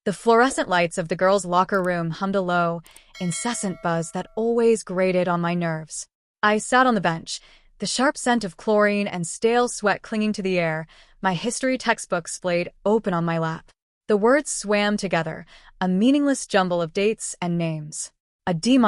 The fluorescent lights of the girls' locker room hummed a low, incessant buzz that always grated on my nerves. I sat on the bench, the sharp scent of chlorine and stale sweat clinging to the air, my history textbook splayed open on my lap. The words swam together, a meaningless jumble of dates and names. A D-.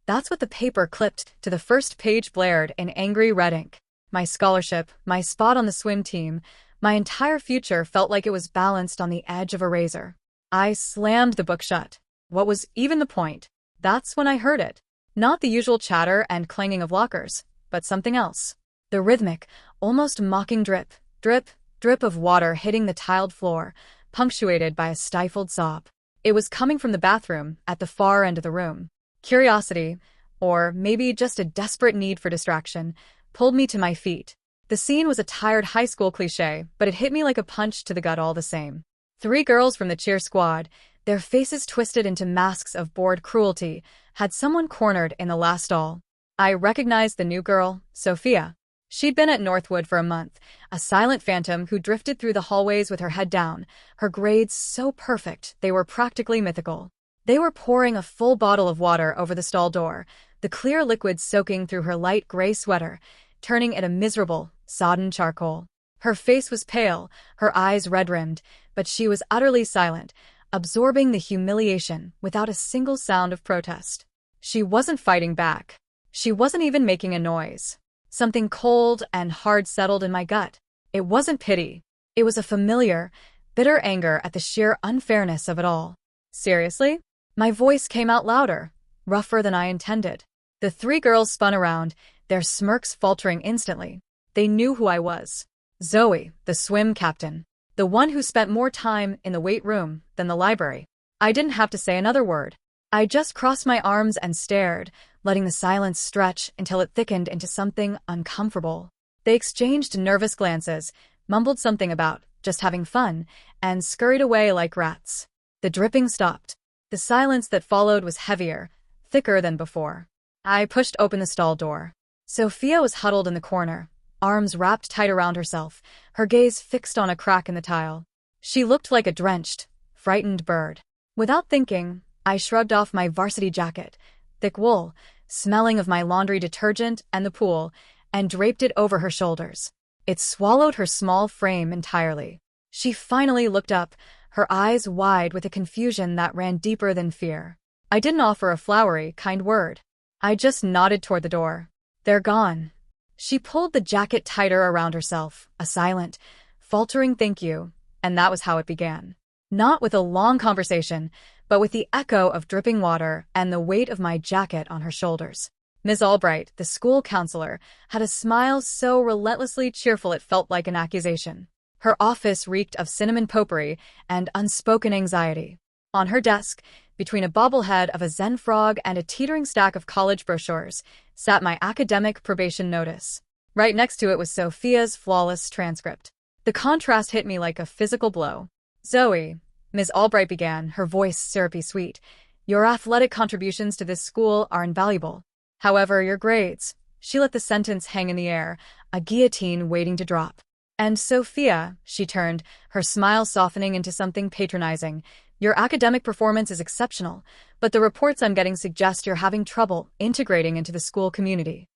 That's what the paper clipped to the first page blared in angry red ink. My scholarship, my spot on the swim team, my entire future felt like it was balanced on the edge of a razor. I slammed the book shut. What was even the point? That's when I heard it. Not the usual chatter and clanging of lockers, but something else. The rhythmic, almost mocking drip, drip, drip of water hitting the tiled floor, punctuated by a stifled sob. It was coming from the bathroom at the far end of the room. Curiosity, or maybe just a desperate need for distraction, pulled me to my feet. The scene was a tired high school cliché, but it hit me like a punch to the gut all the same. 3 girls from the cheer squad, their faces twisted into masks of bored cruelty, had someone cornered in the last stall. I recognized the new girl, Sophia. She'd been at Northwood for a month, a silent phantom who drifted through the hallways with her head down, her grades so perfect they were practically mythical. They were pouring a full bottle of water over the stall door, the clear liquid soaking through her light gray sweater, turning it a miserable, sodden charcoal. Her face was pale, her eyes red-rimmed, but she was utterly silent, absorbing the humiliation without a single sound of protest. She wasn't fighting back. She wasn't even making a noise. Something cold and hard settled in my gut. It wasn't pity. It was a familiar, bitter anger at the sheer unfairness of it all. Seriously? My voice came out louder, rougher than I intended. The 3 girls spun around, their smirks faltering instantly. They knew who I was. Zoe, the swim captain. The one who spent more time in the weight room than the library. I didn't have to say another word. I just crossed my arms and stared, letting the silence stretch until it thickened into something uncomfortable. They exchanged nervous glances, mumbled something about just having fun, and scurried away like rats. The dripping stopped. The silence that followed was heavier, thicker than before. I pushed open the stall door. Sophia was huddled in the corner, arms wrapped tight around herself, her gaze fixed on a crack in the tile. She looked like a drenched, frightened bird. Without thinking, I shrugged off my varsity jacket, thick wool, smelling of my laundry detergent and the pool, and draped it over her shoulders. It swallowed her small frame entirely. She finally looked up, her eyes wide with a confusion that ran deeper than fear. I didn't offer a flowery, kind word. I just nodded toward the door. They're gone. She pulled the jacket tighter around herself, a silent, faltering thank you, and that was how it began. Not with a long conversation, but with the echo of dripping water and the weight of my jacket on her shoulders. Ms. Albright, the school counselor, had a smile so relentlessly cheerful it felt like an accusation. Her office reeked of cinnamon potpourri and unspoken anxiety. On her desk, between a bobblehead of a Zen frog and a teetering stack of college brochures, sat my academic probation notice. Right next to it was Sophia's flawless transcript. The contrast hit me like a physical blow. Zoe, Ms. Albright began, her voice syrupy sweet, your athletic contributions to this school are invaluable. However, your grades. She let the sentence hang in the air, a guillotine waiting to drop. And Sophia, she turned, her smile softening into something patronizing. Your academic performance is exceptional, but the reports I'm getting suggest you're having trouble integrating into the school community.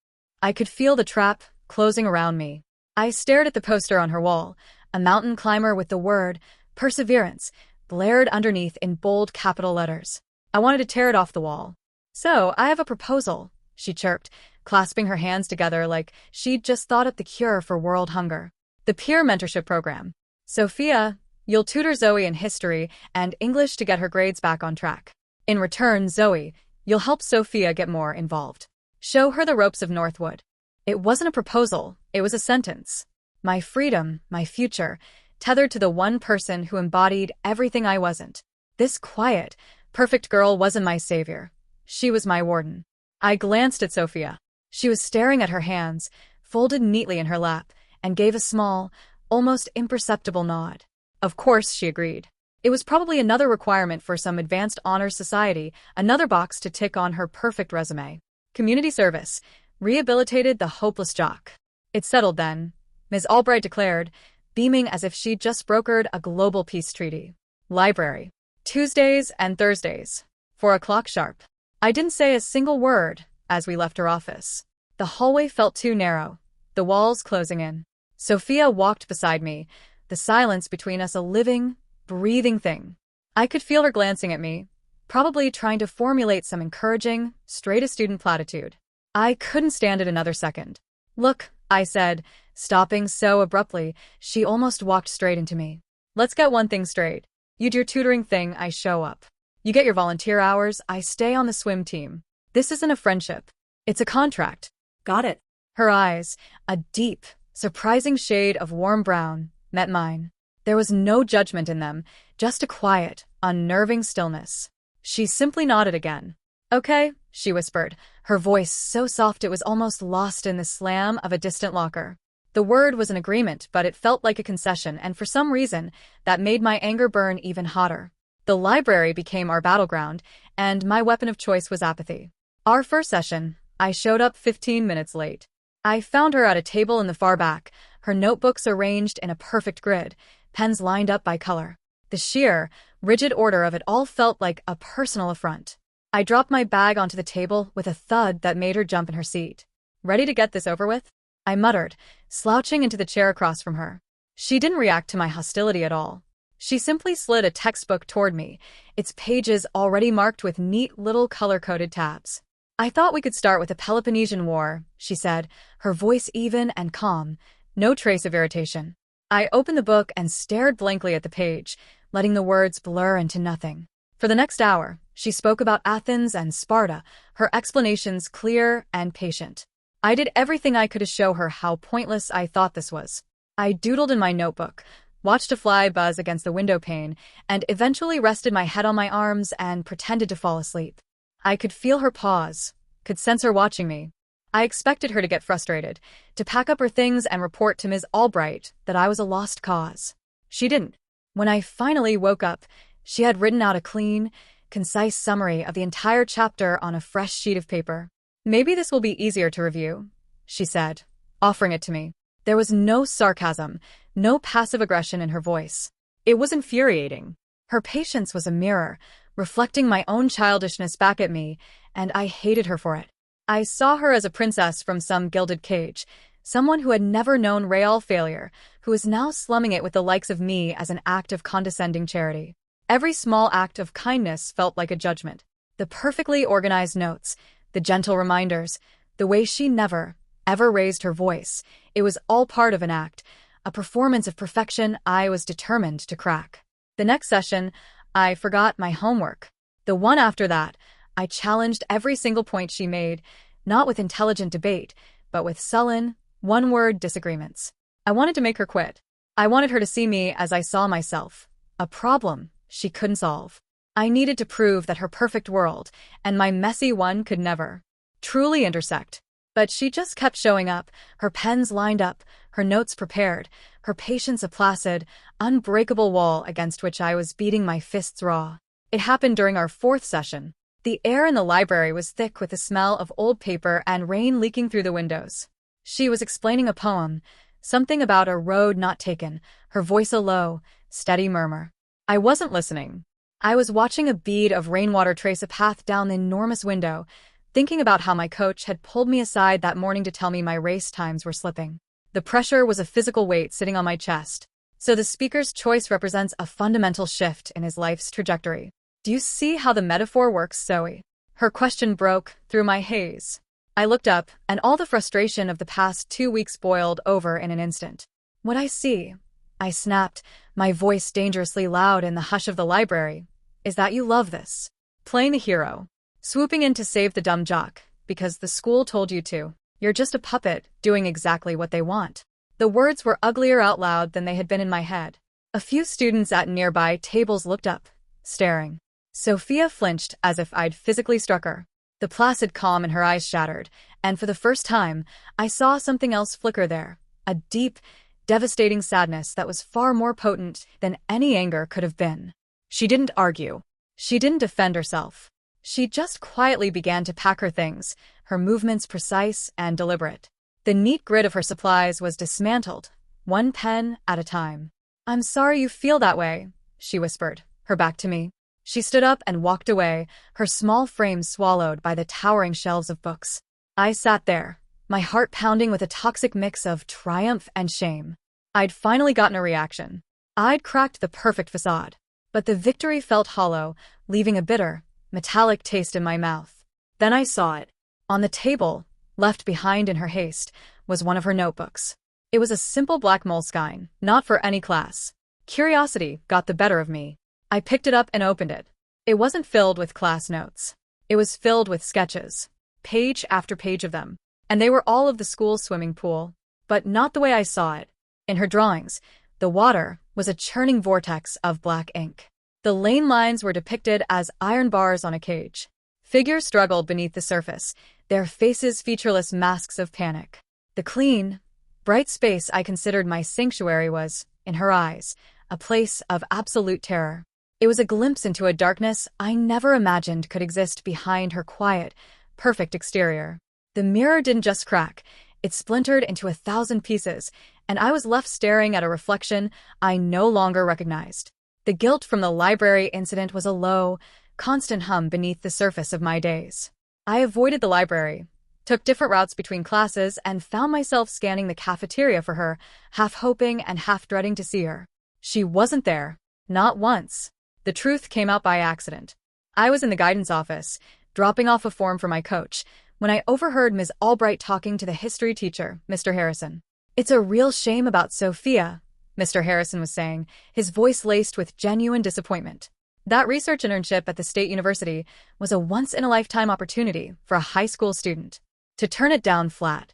I could feel the trap closing around me. I stared at the poster on her wall, a mountain climber with the word perseverance blared underneath in bold capital letters. I wanted to tear it off the wall. So, I have a proposal, she chirped, clasping her hands together like she'd just thought up the cure for world hunger. The peer mentorship program. Sophia, you'll tutor Zoe in history and English to get her grades back on track. In return, Zoe, you'll help Sophia get more involved. Show her the ropes of Northwood. It wasn't a proposal, it was a sentence. My freedom, my future, tethered to the one person who embodied everything I wasn't. This quiet, perfect girl wasn't my savior. She was my warden. I glanced at Sophia. She was staring at her hands, folded neatly in her lap, and gave a small, almost imperceptible nod. Of course, she agreed. It was probably another requirement for some advanced honors society, another box to tick on her perfect resume. Community service. Rehabilitated the hopeless jock. It's settled then, Ms. Albright declared, beaming as if she'd just brokered a global peace treaty. Library. Tuesdays and Thursdays. 4 o'clock sharp. I didn't say a single word as we left her office. The hallway felt too narrow, the walls closing in. Sophia walked beside me, the silence between us a living, breathing thing. I could feel her glancing at me, probably trying to formulate some encouraging, straight-a-student platitude. I couldn't stand it another second. "Look," I said, stopping so abruptly, she almost walked straight into me. "Let's get one thing straight. You do your tutoring thing, I show up. You get your volunteer hours, I stay on the swim team. This isn't a friendship. It's a contract." Got it. Her eyes, a deep, surprising shade of warm brown, met mine. There was no judgment in them, just a quiet, unnerving stillness. She simply nodded again. "Okay," she whispered, her voice so soft it was almost lost in the slam of a distant locker. The word was an agreement, but it felt like a concession, and for some reason, that made my anger burn even hotter. The library became our battleground, and my weapon of choice was apathy. Our first session, I showed up 15 minutes late. I found her at a table in the far back, her notebooks arranged in a perfect grid, pens lined up by color. The sheer, rigid order of it all felt like a personal affront. I dropped my bag onto the table with a thud that made her jump in her seat. "Ready to get this over with?" I muttered, slouching into the chair across from her. She didn't react to my hostility at all. She simply slid a textbook toward me, its pages already marked with neat little color-coded tabs. "I thought we could start with the Peloponnesian War," she said, her voice even and calm, no trace of irritation. I opened the book and stared blankly at the page, letting the words blur into nothing. For the next hour, she spoke about Athens and Sparta, her explanations clear and patient. I did everything I could to show her how pointless I thought this was. I doodled in my notebook, watched a fly buzz against the window pane, and eventually rested my head on my arms and pretended to fall asleep. I could feel her pause, could sense her watching me. I expected her to get frustrated, to pack up her things and report to Ms. Albright that I was a lost cause. She didn't. When I finally woke up, she had written out a clean, concise summary of the entire chapter on a fresh sheet of paper. "Maybe this will be easier to review," she said, offering it to me. There was no sarcasm, no passive aggression in her voice. It was infuriating. Her patience was a mirror, reflecting my own childishness back at me, and I hated her for it. I saw her as a princess from some gilded cage, someone who had never known real failure, who was now slumming it with the likes of me as an act of condescending charity. Every small act of kindness felt like a judgment. The perfectly organized notes, the gentle reminders, the way she never, ever raised her voice. It was all part of an act, a performance of perfection I was determined to crack. The next session, I forgot my homework. The one after that, I challenged every single point she made, not with intelligent debate, but with sullen, one-word disagreements. I wanted to make her quit. I wanted her to see me as I saw myself, a problem she couldn't solve. I needed to prove that her perfect world and my messy one could never truly intersect. But she just kept showing up, her pens lined up, her notes prepared, her patience a placid, unbreakable wall against which I was beating my fists raw. It happened during our fourth session. The air in the library was thick with the smell of old paper and rain leaking through the windows. She was explaining a poem, something about a road not taken, her voice a low, steady murmur. I wasn't listening. I was watching a bead of rainwater trace a path down the enormous window, thinking about how my coach had pulled me aside that morning to tell me my race times were slipping. The pressure was a physical weight sitting on my chest. So the speaker's choice represents a fundamental shift in his life's trajectory. Do you see how the metaphor works, Zoe? Her question broke through my haze. I looked up, and all the frustration of the past 2 weeks boiled over in an instant. "What I see," I snapped, my voice dangerously loud in the hush of the library, "is that you love this. Playing the hero. Swooping in to save the dumb jock, because the school told you to. You're just a puppet, doing exactly what they want." The words were uglier out loud than they had been in my head. A few students at nearby tables looked up, staring. Sophia flinched as if I'd physically struck her. The placid calm in her eyes shattered, and for the first time, I saw something else flicker there, a deep, devastating sadness that was far more potent than any anger could have been. She didn't argue. She didn't defend herself. She just quietly began to pack her things, her movements precise and deliberate. The neat grid of her supplies was dismantled, one pen at a time. "I'm sorry you feel that way," she whispered, her back to me. She stood up and walked away, her small frame swallowed by the towering shelves of books. I sat there, my heart pounding with a toxic mix of triumph and shame. I'd finally gotten a reaction. I'd cracked the perfect facade. But the victory felt hollow, leaving a bitter, metallic taste in my mouth. Then I saw it. On the table, left behind in her haste, was one of her notebooks. It was a simple black moleskine, not for any class. Curiosity got the better of me. I picked it up and opened it. It wasn't filled with class notes. It was filled with sketches, page after page of them, and they were all of the school's swimming pool. But not the way I saw it. In her drawings, the water was a churning vortex of black ink. The lane lines were depicted as iron bars on a cage. Figures struggled beneath the surface, their faces featureless masks of panic. The clean, bright space I considered my sanctuary was, in her eyes, a place of absolute terror. It was a glimpse into a darkness I never imagined could exist behind her quiet, perfect exterior. The mirror didn't just crack, it splintered into 1,000 pieces, and I was left staring at a reflection I no longer recognized. The guilt from the library incident was a low, constant hum beneath the surface of my days. I avoided the library, took different routes between classes, and found myself scanning the cafeteria for her, half hoping and half dreading to see her. She wasn't there. Not once. The truth came out by accident. I was in the guidance office, dropping off a form for my coach, when I overheard Ms. Albright talking to the history teacher, Mr. Harrison. "It's a real shame about Sophia," Mr. Harrison was saying, his voice laced with genuine disappointment. That research internship at the State University was a once-in-a-lifetime opportunity for a high school student. To turn it down flat.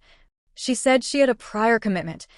She said she had a prior commitment,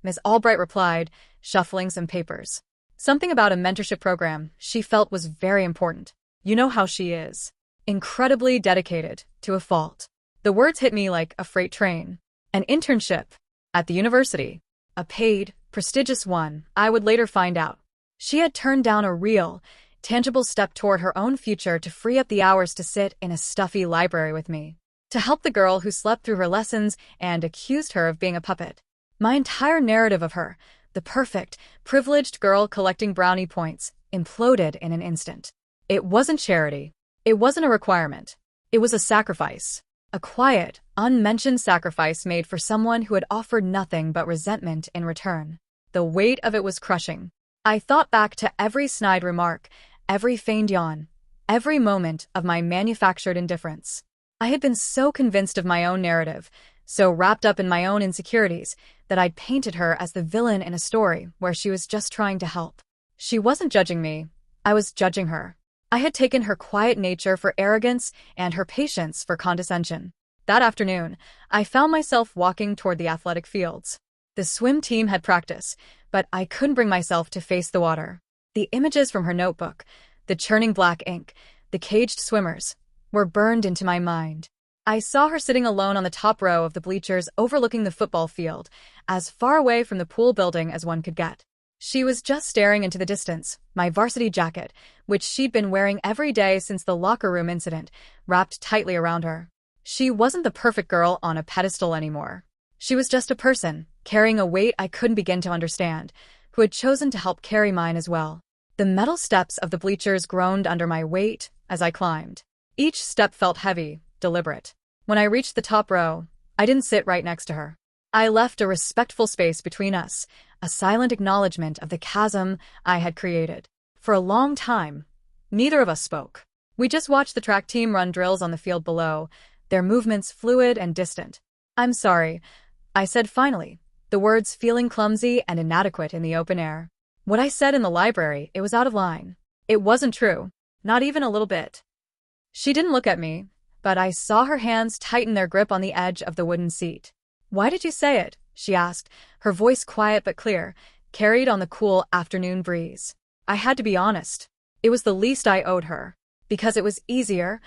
Ms. Albright replied, shuffling some papers. Something about a mentorship program she felt was very important. You know how she is. Incredibly dedicated, to a fault. The words hit me like a freight train. An internship. At the university. A paid, prestigious one, I would later find out. She had turned down a real, tangible step toward her own future to free up the hours to sit in a stuffy library with me. To help the girl who slept through her lessons and accused her of being a puppet. My entire narrative of her, the perfect, privileged girl collecting brownie points, imploded in an instant. It wasn't charity. It wasn't a requirement. It was a sacrifice. A quiet, unmentioned sacrifice made for someone who had offered nothing but resentment in return. The weight of it was crushing. I thought back to every snide remark, every feigned yawn, every moment of my manufactured indifference. I had been so convinced of my own narrative, so wrapped up in my own insecurities, that I'd painted her as the villain in a story where she was just trying to help. She wasn't judging me. I was judging her. I had taken her quiet nature for arrogance and her patience for condescension. That afternoon, I found myself walking toward the athletic fields. The swim team had practice, but I couldn't bring myself to face the water. The images from her notebook, the churning black ink, the caged swimmers, were burned into my mind. I saw her sitting alone on the top row of the bleachers overlooking the football field, as far away from the pool building as one could get. She was just staring into the distance, my varsity jacket, which she'd been wearing every day since the locker room incident, wrapped tightly around her. She wasn't the perfect girl on a pedestal anymore. She was just a person, carrying a weight I couldn't begin to understand, who had chosen to help carry mine as well. The metal steps of the bleachers groaned under my weight as I climbed. Each step felt heavy, deliberate. When I reached the top row, I didn't sit right next to her. I left a respectful space between us, a silent acknowledgement of the chasm I had created. For a long time, neither of us spoke. We just watched the track team run drills on the field below, their movements fluid and distant. "I'm sorry," I said finally, the words feeling clumsy and inadequate in the open air. What I said in the library, it was out of line. It wasn't true. Not even a little bit. She didn't look at me, but I saw her hands tighten their grip on the edge of the wooden seat. "Why did you say it?" she asked, her voice quiet but clear, carried on the cool afternoon breeze. I had to be honest. It was the least I owed her. Because it was easier,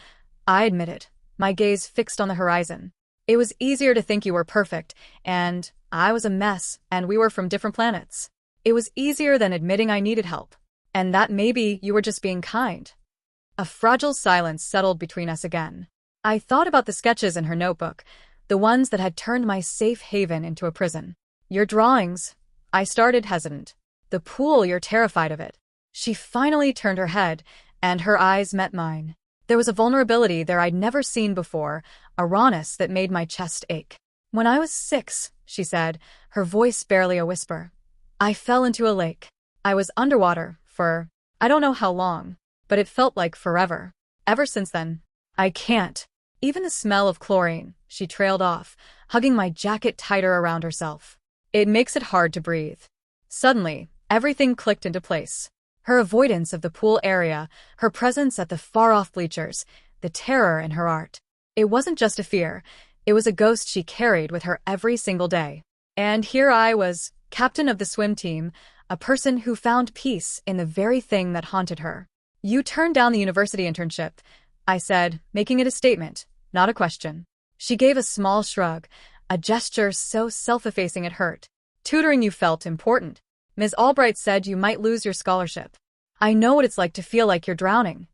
I admitted, my gaze fixed on the horizon. It was easier to think you were perfect, and I was a mess, and we were from different planets. It was easier than admitting I needed help, and that maybe you were just being kind. A fragile silence settled between us again. I thought about the sketches in her notebook, the ones that had turned my safe haven into a prison. "Your drawings," I started hesitant. "The pool, you're terrified of it." She finally turned her head, and her eyes met mine. There was a vulnerability there I'd never seen before, a rawness that made my chest ache. "When I was 6, she said, her voice barely a whisper, "I fell into a lake. I was underwater for, I don't know how long, but it felt like forever. Ever since then, I can't." Even the smell of chlorine, she trailed off, hugging my jacket tighter around herself. "It makes it hard to breathe." Suddenly, everything clicked into place. Her avoidance of the pool area, her presence at the far-off bleachers, the terror in her art. It wasn't just a fear, it was a ghost she carried with her every single day. And here I was, captain of the swim team, a person who found peace in the very thing that haunted her. "You turned down the university internship," I said, making it a statement, not a question. She gave a small shrug, a gesture so self-effacing it hurt. "Tutoring you felt important. Ms. Albright said you might lose your scholarship. I know what it's like to feel like you're drowning."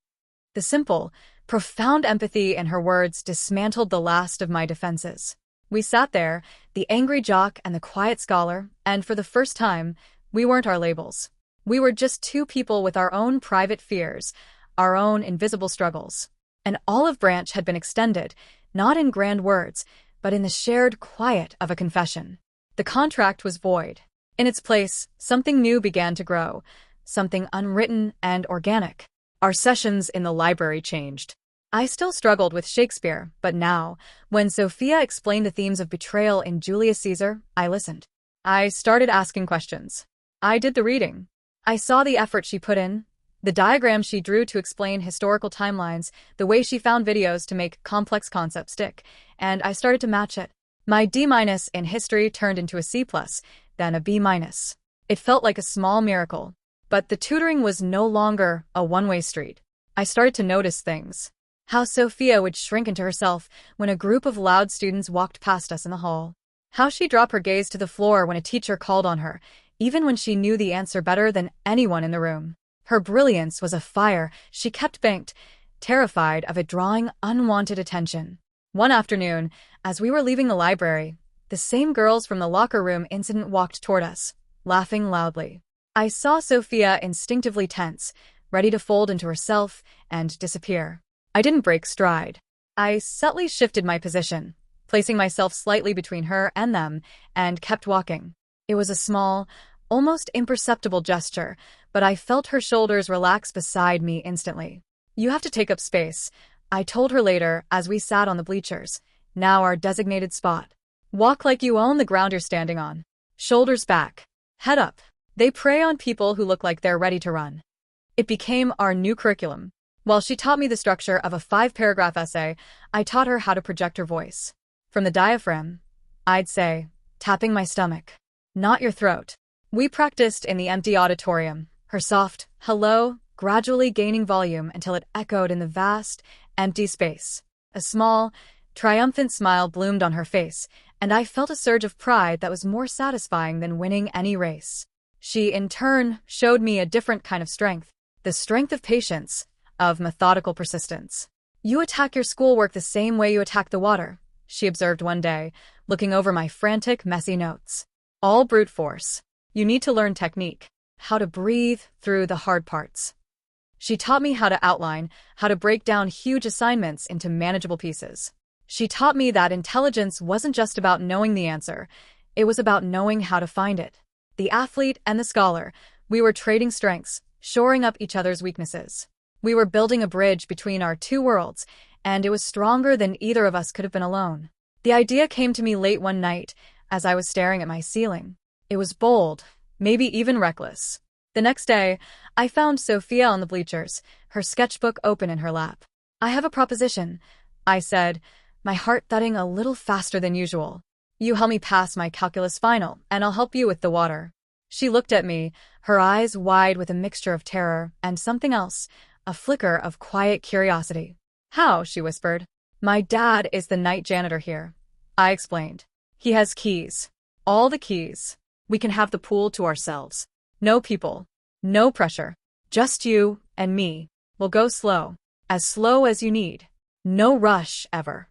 The simple, profound empathy in her words dismantled the last of my defenses. We sat there, the angry jock and the quiet scholar, and for the first time, we weren't our labels. We were just two people with our own private fears, our own invisible struggles. An olive branch had been extended, not in grand words, but in the shared quiet of a confession. The contract was void. In its place, something new began to grow, something unwritten and organic. Our sessions in the library changed. I still struggled with Shakespeare, but now, when Sophia explained the themes of betrayal in Julius Caesar, I listened. I started asking questions. I did the reading. I saw the effort she put in, the diagrams she drew to explain historical timelines, the way she found videos to make complex concepts stick, and I started to match it. My D- in history turned into a C+, then a B-. It felt like a small miracle. But the tutoring was no longer a one-way street. I started to notice things. How Sophia would shrink into herself when a group of loud students walked past us in the hall. How she'd drop her gaze to the floor when a teacher called on her, even when she knew the answer better than anyone in the room. Her brilliance was a fire she kept banked, terrified of it drawing unwanted attention. One afternoon, as we were leaving the library, the same girls from the locker room incident walked toward us, laughing loudly. I saw Sophia instinctively tense, ready to fold into herself and disappear. I didn't break stride. I subtly shifted my position, placing myself slightly between her and them, and kept walking. It was a small, almost imperceptible gesture, but I felt her shoulders relax beside me instantly. "You have to take up space," I told her later as we sat on the bleachers, now our designated spot. "Walk like you own the ground you're standing on. Shoulders back. Head up." They prey on people who look like they're ready to run. It became our new curriculum. While she taught me the structure of a 5-paragraph essay, I taught her how to project her voice. From the diaphragm, I'd say, tapping my stomach, not your throat. We practiced in the empty auditorium, her soft hello gradually gaining volume until it echoed in the vast, empty space. A small, triumphant smile bloomed on her face, and I felt a surge of pride that was more satisfying than winning any race. She, in turn, showed me a different kind of strength, the strength of patience, of methodical persistence. "You attack your schoolwork the same way you attack the water," she observed one day, looking over my frantic, messy notes. "All brute force. You need to learn technique, how to breathe through the hard parts." She taught me how to outline, how to break down huge assignments into manageable pieces. She taught me that intelligence wasn't just about knowing the answer, it was about knowing how to find it. The athlete and the scholar, we were trading strengths, shoring up each other's weaknesses. We were building a bridge between our two worlds, and it was stronger than either of us could have been alone. The idea came to me late one night, as I was staring at my ceiling. It was bold, maybe even reckless. The next day, I found Sophia on the bleachers, her sketchbook open in her lap. "I have a proposition," I said, my heart thudding a little faster than usual. "You help me pass my calculus final, and I'll help you with the water." She looked at me, her eyes wide with a mixture of terror and something else, a flicker of quiet curiosity. "How?" she whispered. "My dad is the night janitor here," I explained. "He has keys. All the keys. We can have the pool to ourselves. No people. No pressure. Just you and me. We'll go slow. As slow as you need. No rush, ever."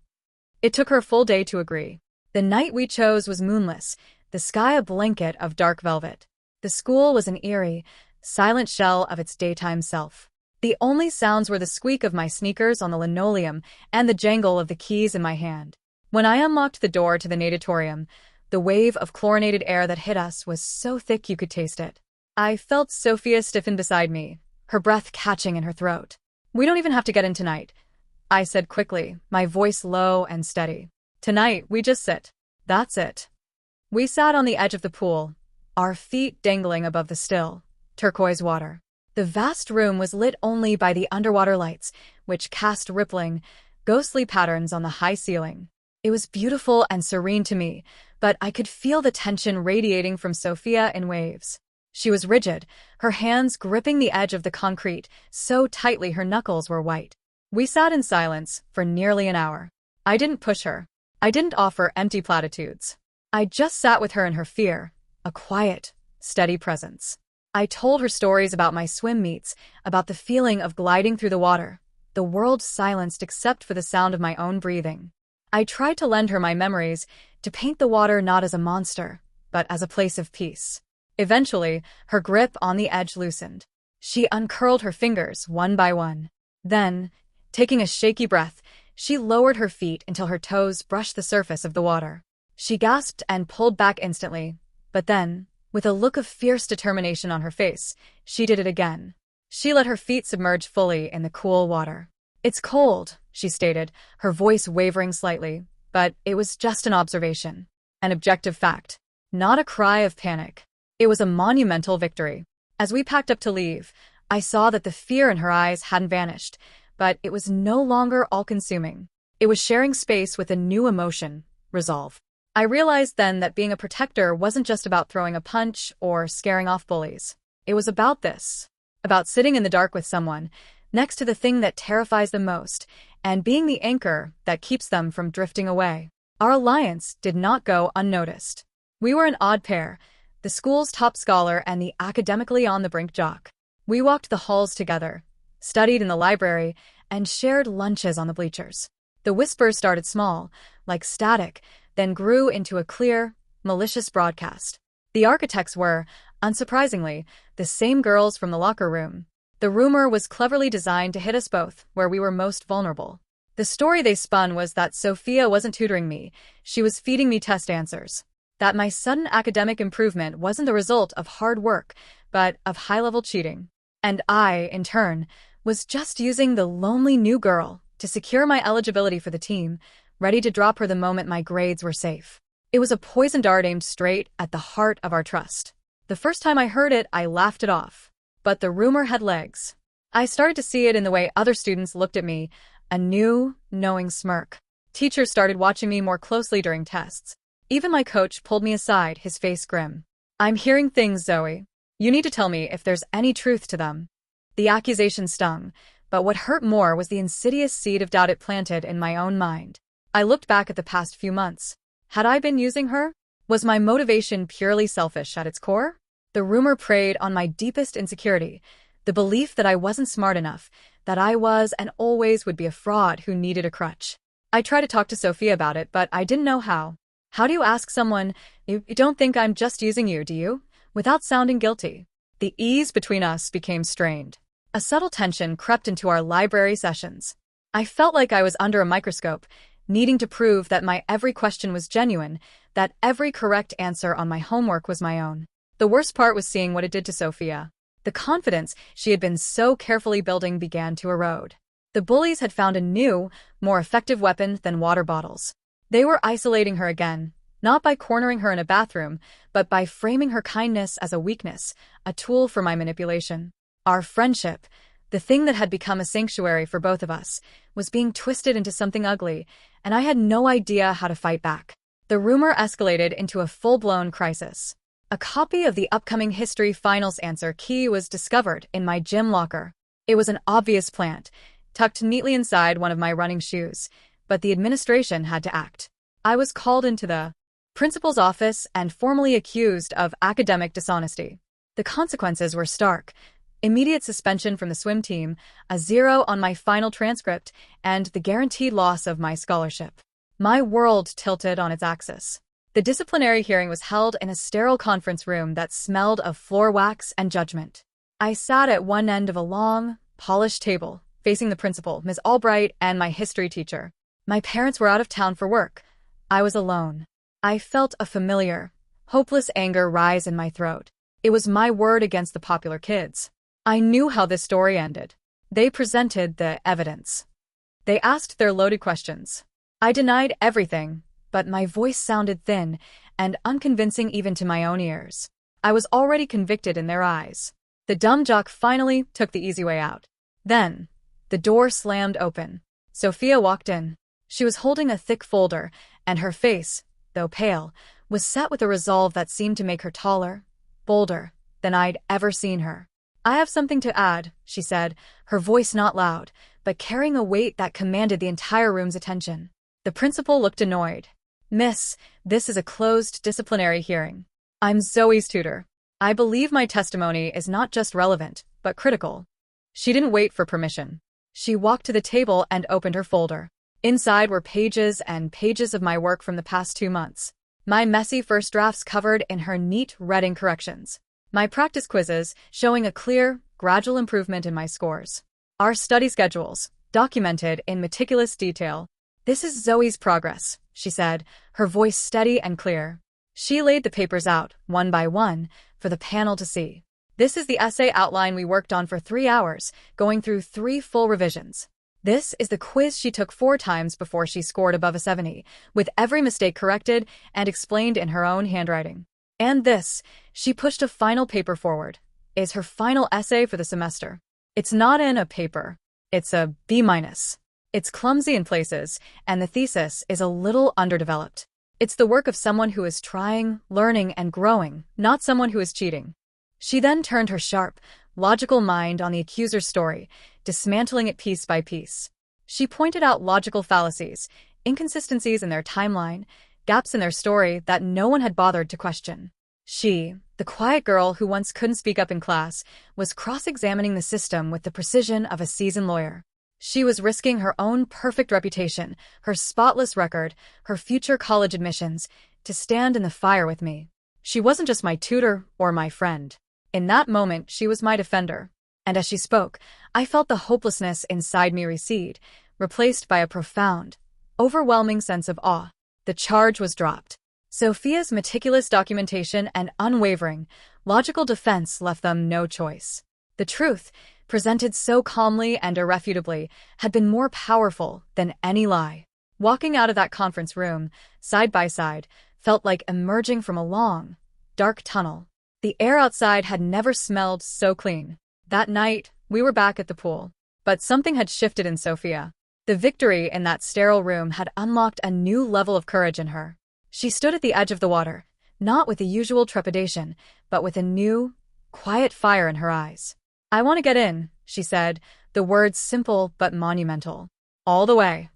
It took her a full day to agree. The night we chose was moonless, the sky a blanket of dark velvet. The school was an eerie, silent shell of its daytime self. The only sounds were the squeak of my sneakers on the linoleum and the jangle of the keys in my hand. When I unlocked the door to the natatorium, the wave of chlorinated air that hit us was so thick you could taste it. I felt Sophia stiffen beside me, her breath catching in her throat. "We don't even have to get in tonight," I said quickly, my voice low and steady. "Tonight, we just sit. That's it." We sat on the edge of the pool, our feet dangling above the still, turquoise water. The vast room was lit only by the underwater lights, which cast rippling, ghostly patterns on the high ceiling. It was beautiful and serene to me, but I could feel the tension radiating from Sophia in waves. She was rigid, her hands gripping the edge of the concrete so tightly her knuckles were white. We sat in silence for nearly an hour. I didn't push her. I didn't offer empty platitudes. I just sat with her in her fear, a quiet, steady presence. I told her stories about my swim meets, about the feeling of gliding through the water, the world silenced except for the sound of my own breathing. I tried to lend her my memories, to paint the water not as a monster, but as a place of peace. Eventually, her grip on the edge loosened. She uncurled her fingers one by one. Then, taking a shaky breath, she lowered her feet until her toes brushed the surface of the water. She gasped and pulled back instantly, but then, with a look of fierce determination on her face, she did it again. She let her feet submerge fully in the cool water. "It's cold," she stated, her voice wavering slightly, but it was just an observation. An objective fact. Not a cry of panic. It was a monumental victory. As we packed up to leave, I saw that the fear in her eyes hadn't vanished, but it was no longer all-consuming. It was sharing space with a new emotion, resolve. I realized then that being a protector wasn't just about throwing a punch or scaring off bullies. It was about this. About sitting in the dark with someone, next to the thing that terrifies them most, and being the anchor that keeps them from drifting away. Our alliance did not go unnoticed. We were an odd pair, the school's top scholar and the academically on-the-brink jock. We walked the halls together, studied in the library, and shared lunches on the bleachers. The whispers started small, like static, then grew into a clear, malicious broadcast. The architects were, unsurprisingly, the same girls from the locker room. The rumor was cleverly designed to hit us both where we were most vulnerable. The story they spun was that Sophia wasn't tutoring me, she was feeding me test answers. That my sudden academic improvement wasn't the result of hard work, but of high-level cheating. And I, in turn, was just using the lonely new girl to secure my eligibility for the team, ready to drop her the moment my grades were safe. It was a poison dart aimed straight at the heart of our trust. The first time I heard it, I laughed it off. But the rumor had legs. I started to see it in the way other students looked at me, a new, knowing smirk. Teachers started watching me more closely during tests. Even my coach pulled me aside, his face grim. "I'm hearing things, Zoe. You need to tell me if there's any truth to them." The accusation stung, but what hurt more was the insidious seed of doubt it planted in my own mind. I looked back at the past few months. Had I been using her? Was my motivation purely selfish at its core? The rumor preyed on my deepest insecurity, the belief that I wasn't smart enough, that I was and always would be a fraud who needed a crutch. I tried to talk to Sophia about it, but I didn't know how. How do you ask someone, "You don't think I'm just using you, do you?" without sounding guilty? The ease between us became strained. A subtle tension crept into our library sessions. I felt like I was under a microscope, needing to prove that my every question was genuine, that every correct answer on my homework was my own. The worst part was seeing what it did to Sophia. The confidence she had been so carefully building began to erode. The bullies had found a new, more effective weapon than water bottles. They were isolating her again, not by cornering her in a bathroom, but by framing her kindness as a weakness, a tool for my manipulation. Our friendship, the thing that had become a sanctuary for both of us, was being twisted into something ugly, and I had no idea how to fight back. The rumor escalated into a full-blown crisis. A copy of the upcoming history finals answer key was discovered in my gym locker. It was an obvious plant, tucked neatly inside one of my running shoes, but the administration had to act. I was called into the principal's office and formally accused of academic dishonesty. The consequences were stark. Immediate suspension from the swim team, a 0 on my final transcript, and the guaranteed loss of my scholarship. My world tilted on its axis. The disciplinary hearing was held in a sterile conference room that smelled of floor wax and judgment. I sat at one end of a long, polished table, facing the principal, Ms. Albright, and my history teacher. My parents were out of town for work. I was alone. I felt a familiar, hopeless anger rise in my throat. It was my word against the popular kids. I knew how this story ended. They presented the evidence. They asked their loaded questions. I denied everything, but my voice sounded thin and unconvincing even to my own ears. I was already convicted in their eyes. The dumb jock finally took the easy way out. Then, the door slammed open. Sophia walked in. She was holding a thick folder, and her face, though pale, was set with a resolve that seemed to make her taller, bolder, than I'd ever seen her. "I have something to add," she said, her voice not loud, but carrying a weight that commanded the entire room's attention. The principal looked annoyed. "Miss, this is a closed disciplinary hearing. I'm Zoe's tutor. I believe my testimony is not just relevant, but critical." She didn't wait for permission. She walked to the table and opened her folder. Inside were pages and pages of my work from the past 2 months. My messy first drafts covered in her neat reading corrections. My practice quizzes showing a clear, gradual improvement in my scores. Our study schedules, documented in meticulous detail. "This is Zoe's progress," she said, her voice steady and clear. She laid the papers out, one by one, for the panel to see. "This is the essay outline we worked on for 3 hours, going through 3 full revisions. This is the quiz she took 4 times before she scored above a 70, with every mistake corrected and explained in her own handwriting. And this," she pushed a final paper forward, "is her final essay for the semester. It's not in a paper. It's a B-. It's clumsy in places, and the thesis is a little underdeveloped. It's the work of someone who is trying, learning, and growing, not someone who is cheating." She then turned her sharp, logical mind on the accuser's story, dismantling it piece by piece. She pointed out logical fallacies, inconsistencies in their timeline, gaps in their story that no one had bothered to question. She, the quiet girl who once couldn't speak up in class, was cross-examining the system with the precision of a seasoned lawyer. She was risking her own perfect reputation, her spotless record, her future college admissions, to stand in the fire with me. She wasn't just my tutor or my friend. In that moment, she was my defender. And as she spoke, I felt the hopelessness inside me recede, replaced by a profound, overwhelming sense of awe. The charge was dropped. Sophia's meticulous documentation and unwavering, logical defense left them no choice. The truth, presented so calmly and irrefutably, had been more powerful than any lie. Walking out of that conference room, side by side, felt like emerging from a long, dark tunnel. The air outside had never smelled so clean. That night, we were back at the pool. But something had shifted in Sophia. The victory in that sterile room had unlocked a new level of courage in her. She stood at the edge of the water, not with the usual trepidation, but with a new, quiet fire in her eyes. "I want to get in," she said, the words simple but monumental. "All the way."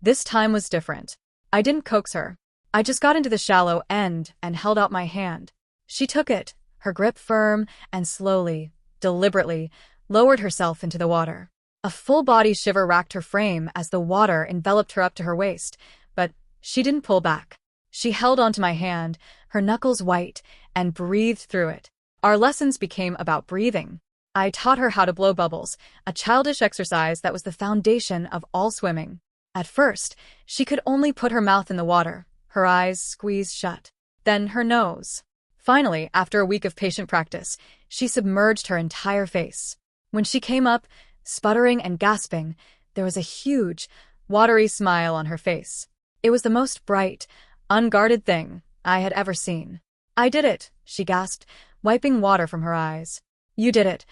This time was different. I didn't coax her. I just got into the shallow end and held out my hand. She took it, her grip firm, and slowly, deliberately, lowered herself into the water. A full-body shiver racked her frame as the water enveloped her up to her waist, but she didn't pull back. She held onto my hand, her knuckles white, and breathed through it. Our lessons became about breathing. I taught her how to blow bubbles, a childish exercise that was the foundation of all swimming. At first, she could only put her mouth in the water, her eyes squeezed shut. Then her nose. Finally, after a week of patient practice, she submerged her entire face. When she came up, sputtering and gasping, there was a huge, watery smile on her face. It was the most bright, unguarded thing I had ever seen. "I did it," she gasped, wiping water from her eyes. "You did it,"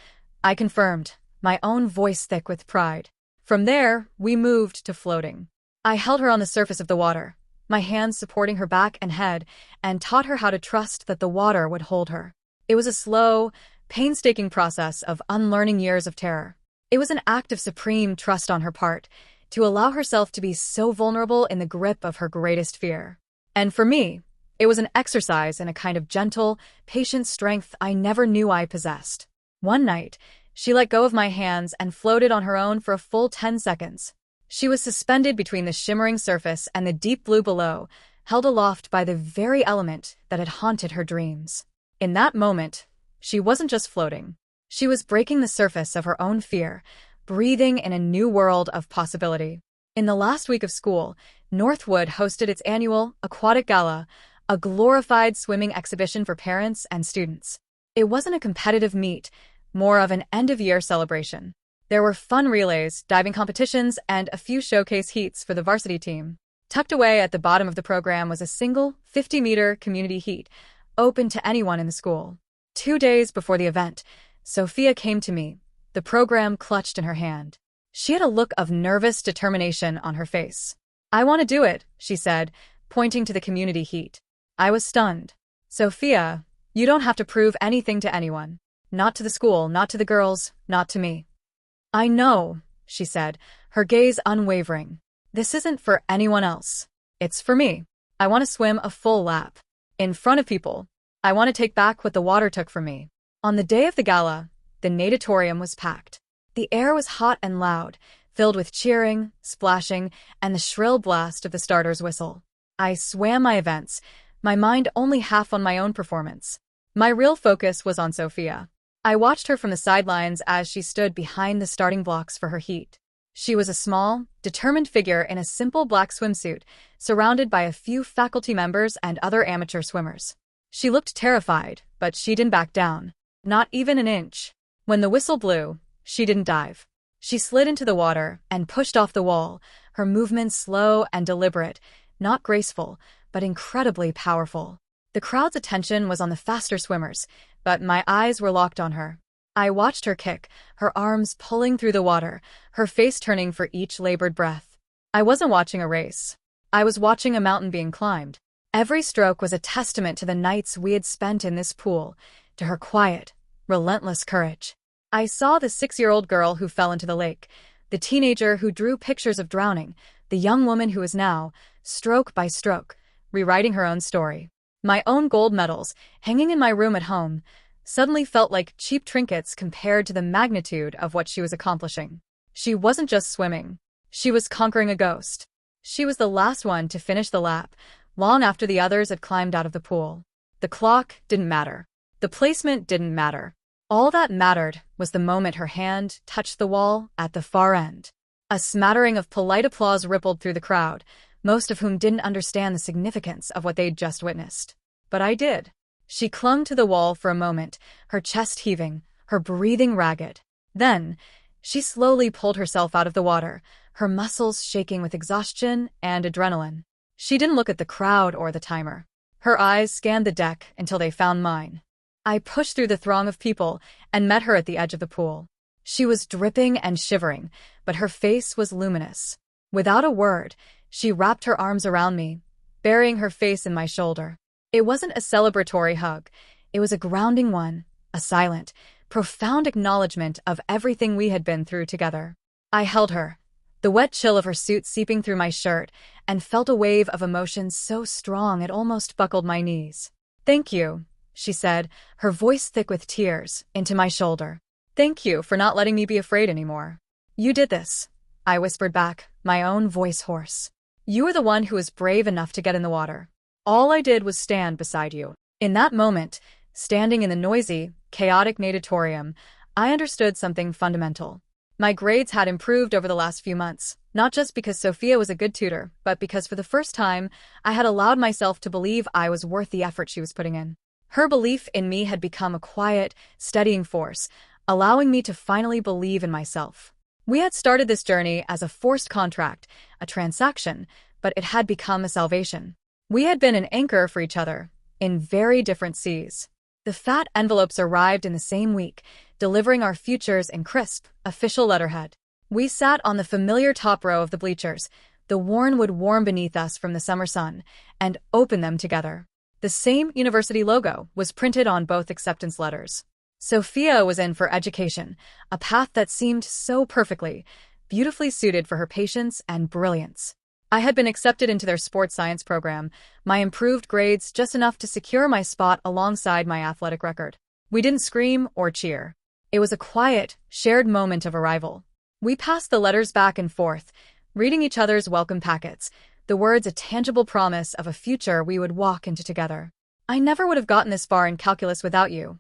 I confirmed, my own voice thick with pride. From there, we moved to floating. I held her on the surface of the water, my hands supporting her back and head, and taught her how to trust that the water would hold her. It was a slow, painstaking process of unlearning years of terror. It was an act of supreme trust on her part, to allow herself to be so vulnerable in the grip of her greatest fear. And for me, it was an exercise in a kind of gentle, patient strength I never knew I possessed. One night, she let go of my hands and floated on her own for a full 10 seconds. She was suspended between the shimmering surface and the deep blue below, held aloft by the very element that had haunted her dreams. In that moment, she wasn't just floating. She was breaking the surface of her own fear, breathing in a new world of possibility. In the last week of school, Northwood hosted its annual aquatic gala, a glorified swimming exhibition for parents and students. It wasn't a competitive meet, more of an end-of-year celebration. There were fun relays, diving competitions, and a few showcase heats for the varsity team. Tucked away at the bottom of the program was a single 50-meter community heat, open to anyone in the school. 2 days before the event, Sophia came to me, the program clutched in her hand. She had a look of nervous determination on her face. "I want to do it," she said, pointing to the community heat. I was stunned. "Sophia, you don't have to prove anything to anyone. Not to the school, not to the girls, not to me." "I know," she said, her gaze unwavering. "This isn't for anyone else. It's for me. I want to swim a full lap. In front of people. I want to take back what the water took from me." On the day of the gala, the natatorium was packed. The air was hot and loud, filled with cheering, splashing, and the shrill blast of the starter's whistle. I swam my events, my mind only half on my own performance. My real focus was on Sophia. I watched her from the sidelines as she stood behind the starting blocks for her heat. She was a small, determined figure in a simple black swimsuit, surrounded by a few faculty members and other amateur swimmers. She looked terrified, but she didn't back down. Not even an inch. When the whistle blew, she didn't dive. She slid into the water and pushed off the wall, her movements slow and deliberate, not graceful, but incredibly powerful. The crowd's attention was on the faster swimmers, but my eyes were locked on her. I watched her kick, her arms pulling through the water, her face turning for each labored breath. I wasn't watching a race. I was watching a mountain being climbed. Every stroke was a testament to the nights we had spent in this pool, to her quiet, relentless courage. I saw the 6-year-old girl who fell into the lake, the teenager who drew pictures of drowning, the young woman who is now, stroke by stroke, rewriting her own story. My own gold medals, hanging in my room at home, suddenly felt like cheap trinkets compared to the magnitude of what she was accomplishing. She wasn't just swimming. She was conquering a ghost. She was the last one to finish the lap, long after the others had climbed out of the pool. The clock didn't matter. The placement didn't matter. All that mattered was the moment her hand touched the wall at the far end. A smattering of polite applause rippled through the crowd, most of whom didn't understand the significance of what they'd just witnessed. But I did. She clung to the wall for a moment, her chest heaving, her breathing ragged. Then, she slowly pulled herself out of the water, her muscles shaking with exhaustion and adrenaline. She didn't look at the crowd or the timer. Her eyes scanned the deck until they found mine. I pushed through the throng of people and met her at the edge of the pool. She was dripping and shivering, but her face was luminous. Without a word, she wrapped her arms around me, burying her face in my shoulder. It wasn't a celebratory hug. It was a grounding one, a silent, profound acknowledgement of everything we had been through together. I held her, the wet chill of her suit seeping through my shirt, and felt a wave of emotion so strong it almost buckled my knees. "Thank you," she said, her voice thick with tears, into my shoulder. "Thank you for not letting me be afraid anymore. You did this," I whispered back, my own voice hoarse. "You were the one who was brave enough to get in the water. All I did was stand beside you." In that moment, standing in the noisy, chaotic natatorium, I understood something fundamental. My grades had improved over the last few months, not just because Sophia was a good tutor, but because for the first time, I had allowed myself to believe I was worth the effort she was putting in. Her belief in me had become a quiet, steadying force, allowing me to finally believe in myself. We had started this journey as a forced contract, a transaction, but it had become a salvation. We had been an anchor for each other, in very different seas. The fat envelopes arrived in the same week, delivering our futures in crisp, official letterhead. We sat on the familiar top row of the bleachers, the worn wood warm beneath us from the summer sun, and opened them together. The same university logo was printed on both acceptance letters. Sophia was in for education, a path that seemed so perfectly, beautifully suited for her patience and brilliance. I had been accepted into their sports science program, my improved grades just enough to secure my spot alongside my athletic record. We didn't scream or cheer. It was a quiet, shared moment of arrival. We passed the letters back and forth, reading each other's welcome packets, the words a tangible promise of a future we would walk into together. "I never would have gotten this far in calculus without you,"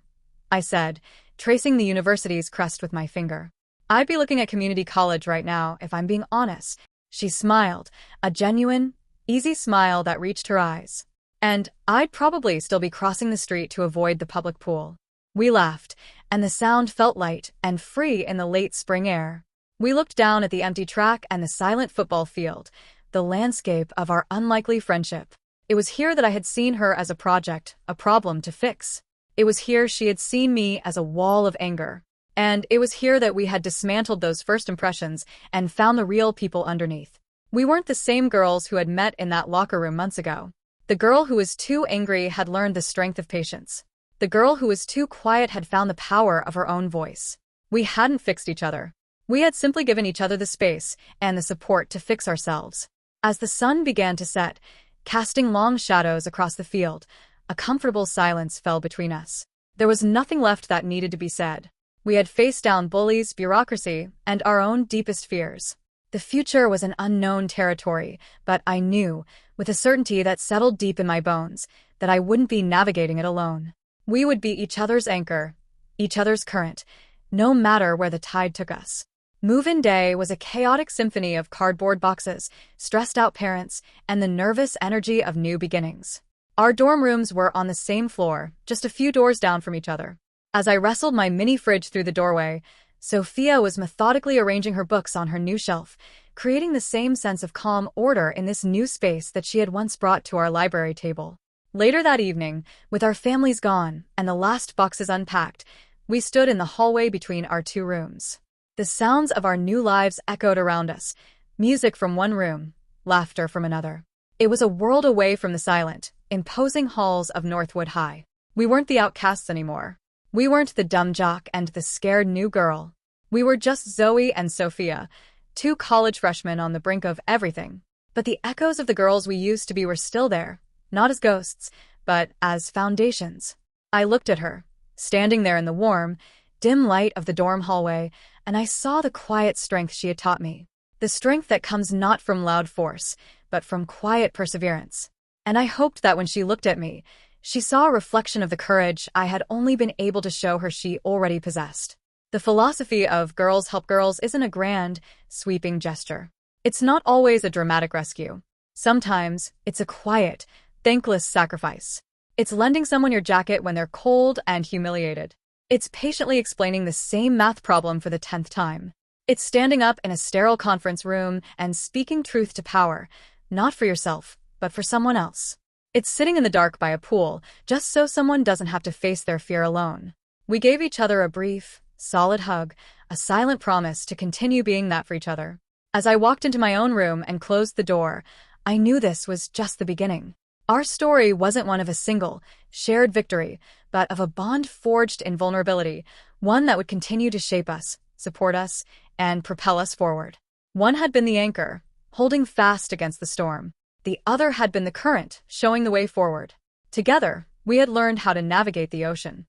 I said, tracing the university's crest with my finger. I'd be looking at community college right now, if I'm being honest. She smiled, a genuine, easy smile that reached her eyes. And I'd probably still be crossing the street to avoid the public pool. We laughed, and the sound felt light and free in the late spring air. We looked down at the empty track and the silent football field, the landscape of our unlikely friendship. It was here that I had seen her as a project, a problem to fix. It was here she had seen me as a wall of anger. And it was here that we had dismantled those first impressions and found the real people underneath. We weren't the same girls who had met in that locker room months ago. The girl who was too angry had learned the strength of patience. The girl who was too quiet had found the power of her own voice. We hadn't fixed each other. We had simply given each other the space and the support to fix ourselves. As the sun began to set, casting long shadows across the field, a comfortable silence fell between us. There was nothing left that needed to be said. We had faced down bullies, bureaucracy, and our own deepest fears. The future was an unknown territory, but I knew, with a certainty that settled deep in my bones, that I wouldn't be navigating it alone. We would be each other's anchor, each other's current, no matter where the tide took us. Move-in day was a chaotic symphony of cardboard boxes, stressed-out parents, and the nervous energy of new beginnings. Our dorm rooms were on the same floor, just a few doors down from each other. As I wrestled my mini fridge through the doorway, Sophia was methodically arranging her books on her new shelf, creating the same sense of calm order in this new space that she had once brought to our library table. Later that evening, with our families gone and the last boxes unpacked, we stood in the hallway between our two rooms. The sounds of our new lives echoed around us, music from one room, laughter from another. It was a world away from the silent, imposing halls of Northwood High. We weren't the outcasts anymore. We weren't the dumb jock and the scared new girl. We were just Zoe and Sophia, two college freshmen on the brink of everything. But the echoes of the girls we used to be were still there, not as ghosts, but as foundations. I looked at her, standing there in the warm, dim light of the dorm hallway, and I saw the quiet strength she had taught me. The strength that comes not from loud force, but from quiet perseverance. And I hoped that when she looked at me, she saw a reflection of the courage I had only been able to show her she already possessed. The philosophy of girls help girls isn't a grand, sweeping gesture. It's not always a dramatic rescue. Sometimes, it's a quiet, thankless sacrifice. It's lending someone your jacket when they're cold and humiliated. It's patiently explaining the same math problem for the 10th time. It's standing up in a sterile conference room and speaking truth to power, not for yourself, but for someone else. It's sitting in the dark by a pool, just so someone doesn't have to face their fear alone. We gave each other a brief, solid hug, a silent promise to continue being that for each other. As I walked into my own room and closed the door, I knew this was just the beginning. Our story wasn't one of a single, shared victory, but of a bond forged in vulnerability, one that would continue to shape us, support us, and propel us forward. One had been the anchor, holding fast against the storm. The other had been the current, showing the way forward. Together, we had learned how to navigate the ocean.